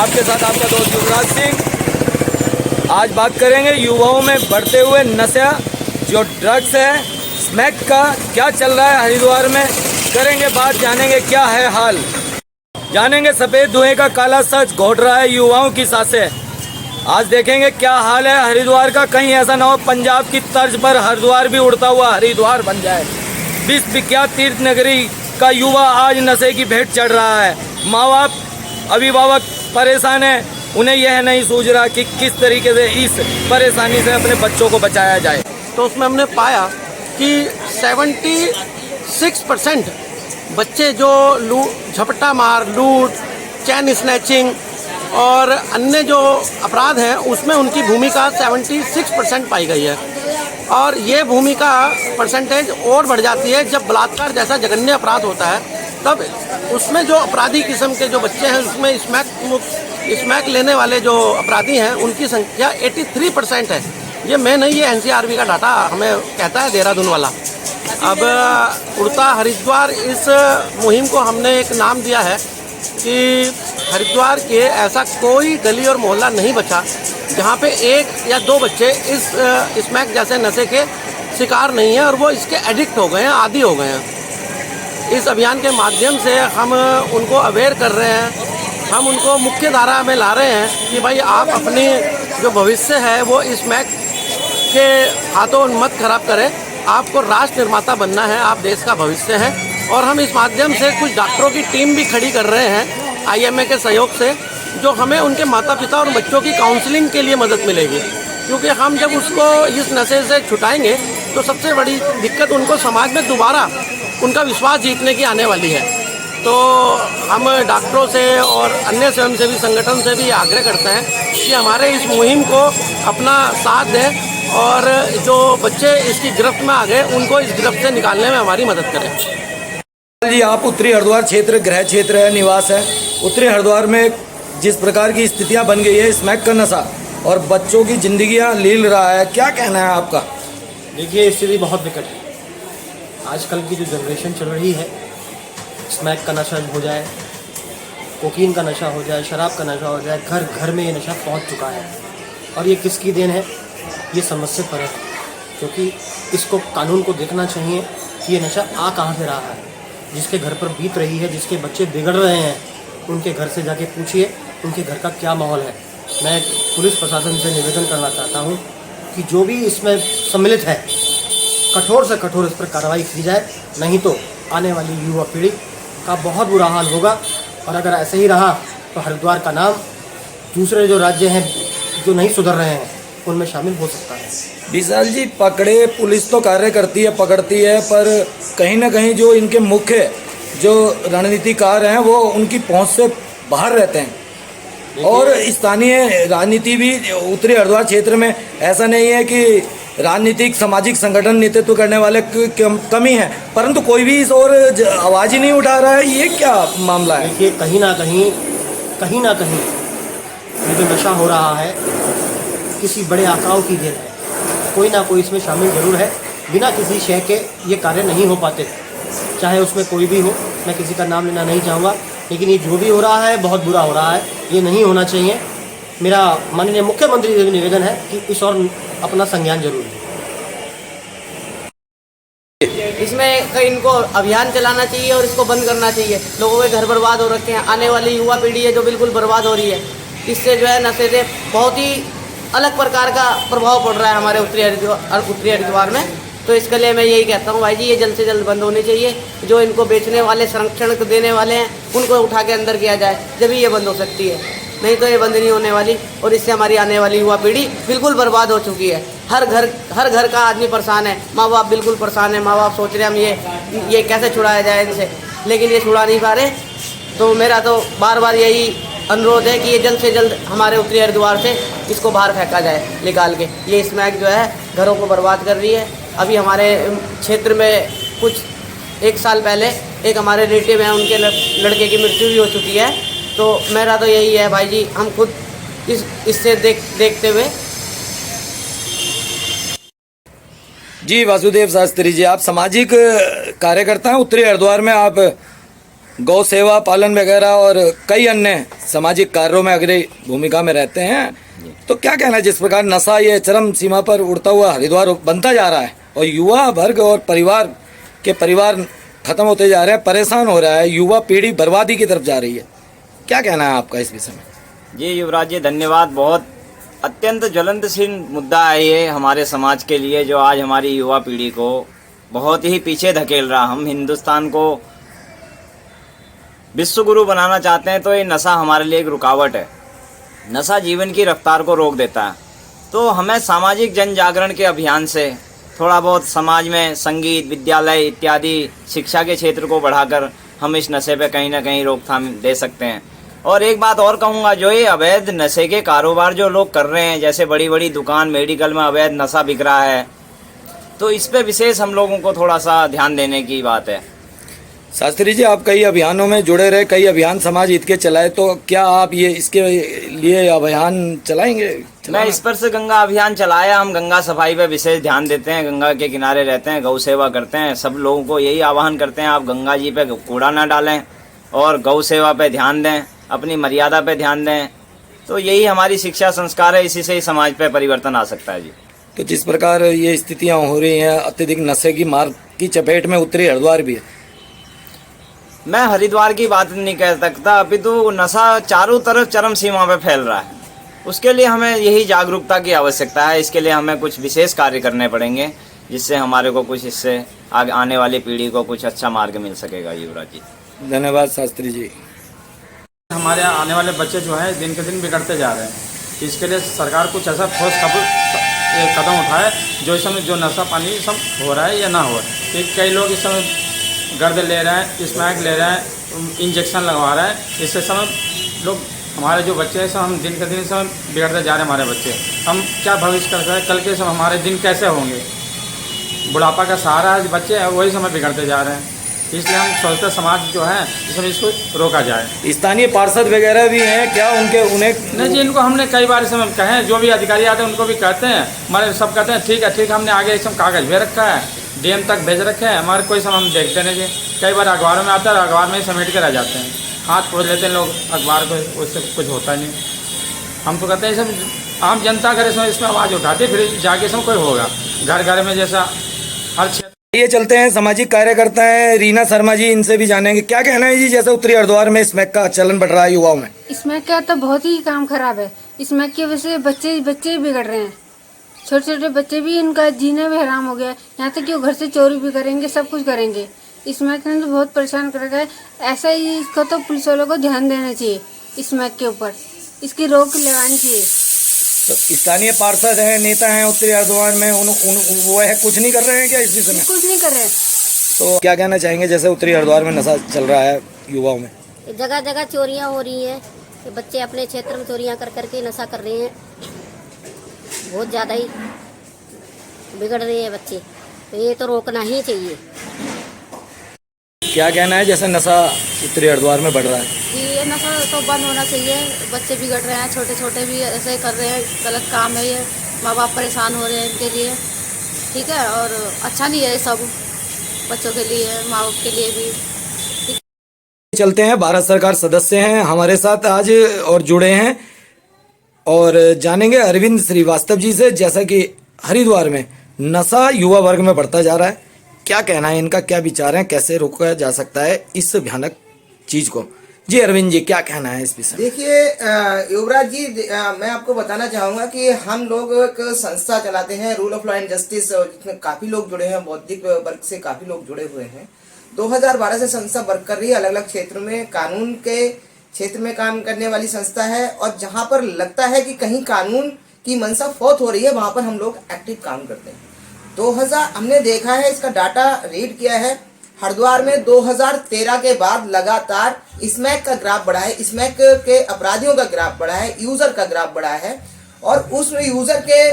आपके साथ आपका दोस्त युवराज सिंह। आज बात करेंगे युवाओं में बढ़ते हुए नशा जो ड्रग्स है, स्मैक का क्या चल रहा है हरिद्वार में। करेंगे बात, जानेंगे क्या है हाल, जानेंगे सफ़ेद धुएं का काला सच घोट रहा है युवाओं की सांसें। आज देखेंगे क्या हाल है हरिद्वार का। कहीं ऐसा ना हो पंजाब की तर्ज पर हरिद्वार भी उड़ता हुआ हरिद्वार बन जाए। विश्व विख्यात तीर्थ नगरी का युवा आज नशे की भेंट चढ़ रहा है। माँ बाप, अभिभावक परेशान हैं, उन्हें यह नहीं सूझ रहा कि किस तरीके से इस परेशानी से अपने बच्चों को बचाया जाए। तो उसमें हमने पाया कि 76% बच्चे जो झपटा मार, लूट, चैन स्नैचिंग और अन्य जो अपराध हैं उसमें उनकी भूमिका 76% पाई गई है। और ये भूमिका परसेंटेज और बढ़ जाती है जब बलात्कार जैसा जघन्य अपराध होता है। तब उसमें जो अपराधी किस्म के जो बच्चे हैं उसमें स्मैक लेने वाले जो अपराधी हैं उनकी संख्या 83% है। ये मैं नहीं, ये NCRB का डाटा हमें कहता है, देहरादून वाला। अब उड़ता हरिद्वार, इस मुहिम को हमने एक नाम दिया है कि हरिद्वार के ऐसा कोई गली और मोहल्ला नहीं बचा जहाँ पे एक या दो बच्चे इस स्मैक जैसे नशे के शिकार नहीं हैं और वो इसके एडिक्ट हो गए हैं, आदी हो गए हैं। इस अभियान के माध्यम से हम उनको अवेयर कर रहे हैं, हम उनको मुख्य धारा में ला रहे हैं कि भाई आप अपनी जो भविष्य है वो स्मैक के हाथों मत खराब करें। आपको राष्ट्र निर्माता बनना है, आप देश का भविष्य हैं। और हम इस माध्यम से कुछ डॉक्टरों की टीम भी खड़ी कर रहे हैं IMA के सहयोग से, जो हमें उनके माता पिता और बच्चों की काउंसलिंग के लिए मदद मिलेगी। क्योंकि हम जब उसको इस नशे से छुटाएंगे तो सबसे बड़ी दिक्कत उनको समाज में दोबारा उनका विश्वास जीतने की आने वाली है। तो हम डॉक्टरों से और अन्य स्वयंसेवी संगठन से भी आग्रह करते हैं कि हमारे इस मुहिम को अपना साथ दें और जो बच्चे इसकी गिरफ्त में आ गए उनको इस गिरफ्त से निकालने में हमारी मदद करें। जी, आप उत्तरी हरिद्वार क्षेत्र गृह क्षेत्र है, निवास है। उत्तरी हरिद्वार में जिस प्रकार की स्थितियां बन गई है, स्मैक का नशा और बच्चों की जिंदगियां लील रहा है, क्या कहना है आपका? देखिए, स्थिति बहुत विकट है। आजकल की जो जनरेशन चल रही है, स्मैक का नशा हो जाए, कोकीन का नशा हो जाए, शराब का नशा हो जाए, घर घर में ये नशा पहुंच चुका है। और ये किसकी देन है? ये समझ से परे है। क्योंकि इसको कानून को देखना चाहिए कि ये नशा आ कहाँ से रहा है। जिसके घर पर बीत रही है, जिसके बच्चे बिगड़ रहे हैं, उनके घर से जाके पूछिए उनके घर का क्या माहौल है। मैं पुलिस प्रशासन से निवेदन करना चाहता हूँ कि जो भी इसमें सम्मिलित है, कठोर से कठोर इस पर कार्रवाई की जाए, नहीं तो आने वाली युवा पीढ़ी का बहुत बुरा हाल होगा। और अगर ऐसे ही रहा तो हरिद्वार का नाम दूसरे जो राज्य हैं जो नहीं सुधर रहे हैं उनमें शामिल हो सकता है। विशाल जी, पकड़े पुलिस तो कार्य करती है, पकड़ती है, पर कहीं ना कहीं जो इनके मुख्य जो रणनीतिकार हैं वो उनकी पहुंच से बाहर रहते हैं। और स्थानीय राजनीति भी उत्तरी हरिद्वार क्षेत्र में ऐसा नहीं है कि राजनीतिक सामाजिक संगठन नेतृत्व करने वाले कमी है, परंतु कोई भी इस ओर आवाज़ ही नहीं उठा रहा है। ये क्या मामला है? देखिए, कहीं ना कहीं ये जो नशा हो रहा है किसी बड़े आकाओं की देन है। कोई ना कोई इसमें शामिल जरूर है। बिना किसी शय के ये कार्य नहीं हो पाते, चाहे उसमें कोई भी हो। मैं किसी का नाम लेना नहीं चाहूँगा, लेकिन ये जो भी हो रहा है बहुत बुरा हो रहा है, ये नहीं होना चाहिए। मेरा माननीय मुख्यमंत्री से भी निवेदन है कि इस और अपना संज्ञान जरूर लें। इसमें इनको अभियान चलाना चाहिए और इसको बंद करना चाहिए। लोगों के घर बर्बाद हो रखे हैं, आने वाली युवा पीढ़ी है जो बिल्कुल बर्बाद हो रही है। इससे जो है नशे से बहुत ही अलग प्रकार का प्रभाव पड़ रहा है हमारे उत्तरी हरिद्वार में। तो इसके लिए मैं यही कहता हूँ भाई जी, ये जल्द से जल्द बंद होनी चाहिए। जो इनको बेचने वाले, संरक्षण देने वाले हैं, उनको उठा के अंदर किया जाए, जब ये बंद हो सकती है। नहीं तो ये बंद नहीं होने वाली और इससे हमारी आने वाली युवा पीढ़ी बिल्कुल बर्बाद हो चुकी है। हर घर का आदमी परेशान है, माँ बाप बिल्कुल परेशान है। माँ बाप सोच रहे हैं हम ये कैसे छुड़ाया जाए इनसे, लेकिन ये छुड़ा नहीं पा रहे। तो मेरा तो बार बार यही अनुरोध है कि ये जल्द से जल्द हमारे उत्तरी हरिद्वार से इसको बाहर फेंका जाए निकाल के। ये स्मैक जो है घरों को बर्बाद कर रही है। अभी हमारे क्षेत्र में कुछ 1 साल पहले एक हमारे रिलेटिव हैं, उनके लड़के की मृत्यु भी हो चुकी है। तो मेरा तो यही है भाई जी, हम खुद इससे देखते हुए। जी वासुदेव शास्त्री जी, आप सामाजिक कार्यकर्ता हैं उत्तरी हरिद्वार में। आप गौ सेवा पालन वगैरह और कई अन्य सामाजिक कार्यों में अग्रणी भूमिका में रहते हैं, तो क्या कहना है जिस प्रकार नशा ये चरम सीमा पर उड़ता हुआ हरिद्वार बनता जा रहा है और युवा वर्ग और परिवार खत्म होते जा रहे हैं, परेशान हो रहा है, युवा पीढ़ी बर्बादी की तरफ जा रही है, क्या कहना है आपका इस विषय में? जी युवराज जी धन्यवाद। बहुत अत्यंत ज्वलंतशील मुद्दा है ये हमारे समाज के लिए, जो आज हमारी युवा पीढ़ी को बहुत ही पीछे धकेल रहा। हम हिंदुस्तान को विश्व गुरु बनाना चाहते हैं तो ये नशा हमारे लिए एक रुकावट है। नशा जीवन की रफ्तार को रोक देता है। तो हमें सामाजिक जन जागरण के अभियान से थोड़ा बहुत समाज में संगीत, विद्यालय इत्यादि शिक्षा के क्षेत्र को बढ़ाकर हम इस नशे पे कहीं ना कहीं रोकथाम दे सकते हैं। और एक बात और कहूँगा, जो ये अवैध नशे के कारोबार जो लोग कर रहे हैं, जैसे बड़ी बड़ी दुकान मेडिकल में अवैध नशा बिक रहा है, तो इस पे विशेष हम लोगों को थोड़ा सा ध्यान देने की बात है। शास्त्री जी, आप कई अभियानों में जुड़े रहे, कई अभियान समाज हित के चलाए, तो क्या आप ये इसके लिए अभियान चलाएंगे? मैं इस पर से गंगा अभियान चलाया। हम गंगा सफाई पे विशेष ध्यान देते हैं, गंगा के किनारे रहते हैं, गौ सेवा करते हैं। सब लोगों को यही आह्वान करते हैं, आप गंगा जी पे कूड़ा ना डालें और गौ सेवा पे ध्यान दें, अपनी मर्यादा पे ध्यान दें। तो यही हमारी शिक्षा संस्कार है, इसी से ही समाज पे परिवर्तन आ सकता है जी। तो जिस प्रकार ये स्थितियाँ हो रही हैं, अत्यधिक नशे की मार की चपेट में उतरी हरिद्वार भी है। मैं हरिद्वार की बात नहीं कह सकता, अभी तो नशा चारों तरफ चरम सीमा पे फैल रहा है। उसके लिए हमें यही जागरूकता की आवश्यकता है। इसके लिए हमें कुछ विशेष कार्य करने पड़ेंगे, जिससे हमारे को कुछ इससे आगे आने वाली पीढ़ी को कुछ अच्छा मार्ग मिल सकेगा। युवराज जी धन्यवाद। शास्त्री जी, हमारे यहाँ आने वाले बच्चे जो हैं दिन के दिन बिगड़ते जा रहे हैं। इसके लिए सरकार कुछ ऐसा ठोस कदम उठाए जो इस समय जो नशा पानी सब हो रहा है या ना हो। कई लोग इस समय गर्द ले रहे हैं, स्मैक ले रहे हैं, इंजेक्शन लगवा रहे हैं। इससे समय लोग हमारे जो बच्चे हैं सब हम दिन के दिन सब बिगड़ते जा रहे हैं। हमारे बच्चे, हम क्या भविष्य कर रहे हैं, कल के सब हमारे दिन कैसे होंगे? बुढ़ापा का सहारा है बच्चे हैं, वही समय बिगड़ते जा रहे हैं। इसलिए हम सोचते समाज जो है इसमें इसको रोका जाए। स्थानीय पार्षद वगैरह भी हैं क्या? उन्हें नहीं जी, इनको हमने कई बार इसमें कहे, जो भी अधिकारी आते हैं उनको भी कहते हैं, हमारे सब कहते हैं ठीक है हमने आगे इसमें कागज़ भी रखा है, डीएम तक भेज रखे हैं, हमारे कोई समय हम देखते नहीं जी। कई बार अखबारों में आता है, अखबार में ही समेट के रह जाते हैं, हाथ पोछ लेते हैं लोग अखबार को, उससे कुछ होता नहीं। हम तो कहते हैं सब आम जनता अगर इसमें आवाज़ उठाती फिर जाके इसमें कोई होगा। घर घर में जैसा हर क्षेत्र। ये चलते हैं सामाजिक कार्यकर्ता हैं रीना शर्मा जी, इनसे भी जानेंगे क्या कहना है जी। जैसे उत्तरी हरिद्वार में स्मैक का चलन बढ़ रहा है युवाओं में। स्मैक का तो बहुत ही काम खराब है। स्मैक की वजह से बच्चे बिगड़ रहे हैं। छोटे छोटे बच्चे भी, इनका जीना भी हराम हो गया है। यहाँ तक कि वो घर से चोरी भी करेंगे, सब कुछ करेंगे। स्मैक ने तो बहुत परेशान कर रखा है। ऐसा ही इसको तो पुलिस वालों को ध्यान देना चाहिए, स्मैक के ऊपर इसकी रोक लगानी चाहिए। तो स्थानीय पार्षद हैं, नेता हैं उत्तरी हरिद्वार में, वो है कुछ नहीं कर रहे हैं क्या इस विषय में? कुछ नहीं कर रहे। तो क्या कहना चाहेंगे जैसे उत्तरी हरिद्वार में नशा चल रहा है युवाओं में? जगह जगह चोरियां हो रही हैं, बच्चे अपने क्षेत्र में चोरियां कर करके नशा कर रहे हैं। बहुत ज़्यादा ही बिगड़ रहे हैं बच्चे, तो ये तो रोकना ही चाहिए। क्या कहना है जैसे नशा उत्तरी हरिद्वार में बढ़ रहा है? ये नशा तो बंद होना चाहिए। बच्चे बिगड़ रहे हैं, छोटे छोटे भी ऐसे ही कर रहे हैं, गलत काम है ये। माँ बाप परेशान हो रहे हैं इनके लिए, ठीक है, और अच्छा नहीं है सब बच्चों के लिए, माँ बाप के लिए भी। चलते हैं, भारत सरकार सदस्य हैं हमारे साथ आज और जुड़े हैं, और जानेंगे अरविंद श्रीवास्तव जी से जैसा कि हरिद्वार में नशा युवा वर्ग में बढ़ता जा रहा है, क्या कहना है इनका, क्या विचार हैं, कैसे रोका जा सकता है इस भयानक चीज को। जी अरविंद जी, क्या कहना है इस विषय? देखिए युवराज जी, मैं आपको बताना चाहूँगा कि हम लोग एक संस्था चलाते हैं, rule of law and justice, जिसमें काफ़ी लोग जुड़े हैं, बौद्धिक वर्ग से काफ़ी लोग जुड़े हुए हैं। 2012 से संस्था वर्क कर रही है, अलग अलग क्षेत्र में, कानून के क्षेत्र में काम करने वाली संस्था है। और जहाँ पर लगता है कि कहीं कानून की मंशा फौत हो रही है, वहाँ पर हम लोग एक्टिव काम करते हैं। 2000 हमने देखा है, इसका डाटा रीड किया है, हरिद्वार में 2013 के बाद लगातार स्मैक का ग्राफ बढ़ा है, स्मैक के अपराधियों का ग्राफ बढ़ा है, यूजर का ग्राफ बढ़ा है। और उस यूजर के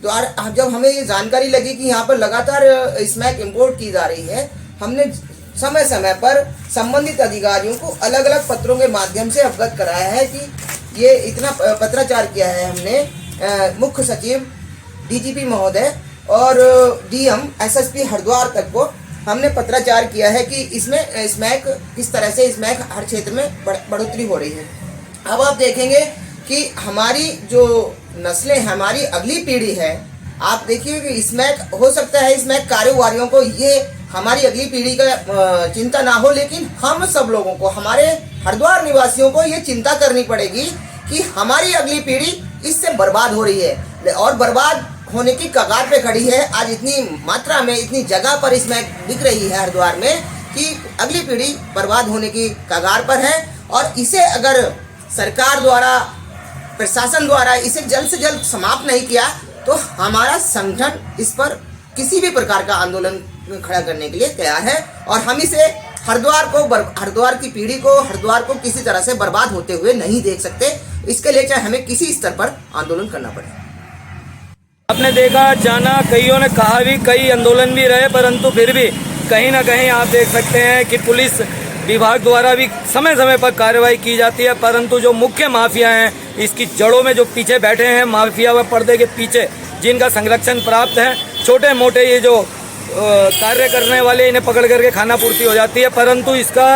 द्वारा जब हमें ये जानकारी लगी कि यहाँ पर लगातार स्मैक इंपोर्ट की जा रही है, हमने समय समय पर संबंधित अधिकारियों को अलग अलग पत्रों के माध्यम से अवगत कराया है कि ये इतना पत्राचार किया है हमने मुख्य सचिव, डीजीपी महोदय और डीएम, एसएसपी हरिद्वार तक को, हमने पत्राचार किया है कि इसमें स्मैक किस तरह से स्मैक हर क्षेत्र में बढ़ोतरी हो रही है। अब आप देखेंगे कि हमारी जो नस्लें, हमारी अगली पीढ़ी है, आप देखिए कि स्मैक हो सकता है, स्मैक कारोबारियों को ये हमारी अगली पीढ़ी का चिंता ना हो, लेकिन हम सब लोगों को, हमारे हरिद्वार निवासियों को ये चिंता करनी पड़ेगी कि हमारी अगली पीढ़ी इससे बर्बाद हो रही है और बर्बाद होने की कगार पे खड़ी है। आज इतनी मात्रा में, इतनी जगह पर स्मैक दिख रही है हरिद्वार में कि अगली पीढ़ी बर्बाद होने की कगार पर है। और इसे अगर सरकार द्वारा, प्रशासन द्वारा इसे जल्द से जल्द समाप्त नहीं किया तो हमारा संगठन इस पर किसी भी प्रकार का आंदोलन खड़ा करने के लिए तैयार है। और हम इसे हरिद्वार की पीढ़ी को, हरिद्वार को किसी तरह से बर्बाद होते हुए नहीं देख सकते। इसके लिए चाहे हमें किसी स्तर पर आंदोलन करना पड़े। आपने देखा, जाना, कईयों ने कहा भी, कई आंदोलन भी रहे, परंतु फिर भी कहीं ना कहीं आप देख सकते हैं कि पुलिस विभाग द्वारा भी समय समय पर कार्रवाई की जाती है, परंतु जो मुख्य माफिया हैं, इसकी जड़ों में जो पीछे बैठे हैं माफिया व पर्दे के पीछे जिनका संरक्षण प्राप्त है, छोटे मोटे ये जो कार्य करने वाले, इन्हें पकड़ करके खाना पूर्ति हो जाती है। परंतु इसका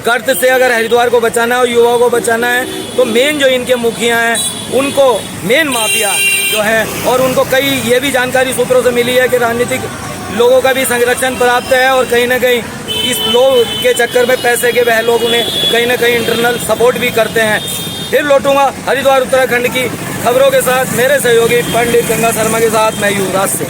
गर्त से अगर हरिद्वार को बचाना है और युवाओं को बचाना है तो मेन जो इनके मुखिया हैं, उनको, मेन माफिया जो है, और उनको कई ये भी जानकारी सूत्रों से मिली है कि राजनीतिक लोगों का भी संरक्षण प्राप्त है और कहीं ना कहीं इस लोग के चक्कर में पैसे के वह लोग उन्हें कहीं ना कहीं इंटरनल सपोर्ट भी करते हैं। फिर लौटूंगा हरिद्वार उत्तराखंड की खबरों के साथ, मेरे सहयोगी पंडित गंगा शर्मा के साथ मैं युवराज से।